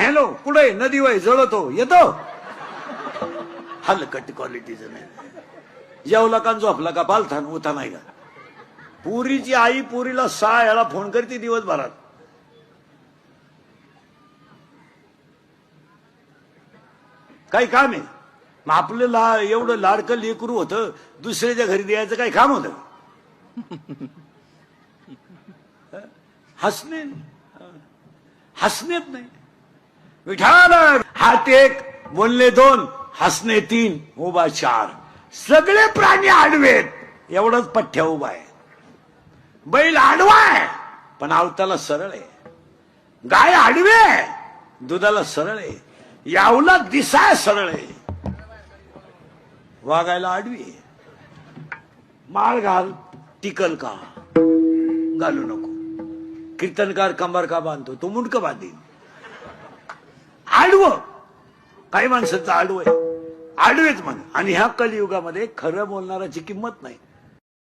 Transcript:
Hello कुठे नदी वय जळतो येतो हलकट क्वालिटीचं नाही. जेवला का झोपला का पालथान उता नाही का. पुरीची आई पुरीला 6 वेळा फोन करते दिवसभरात. काही काम आहे मग आपलं एवढं लाडकं लेकरू होतं दुसऱ्याच्या घरी द्यायचं काही काम होतं. हसणे हसणेच नाही. विठाल हात 1 बोलणे 2 हसणे 3 उभा 4. सगळे प्राणी आडवेत एवढंच पठ्ठ्या उभा आहे. बैल आडवा आहे पण आवताला सरळ आहे. गाय आडवी आहे दुधाला सरळ आहे. यावला दिसाय सरळ आहे वागायला आडवी आहे. माळ घाल टिकल का घालू नको. कीर्तनकार कंबर का बांधतो तो मुंडक बांधीन. आडवं काही माणसाचं आडवं आहे आडवेच म्हण. आणि ह्या कलियुगामध्ये खरं बोलणाराची किंमत नाही.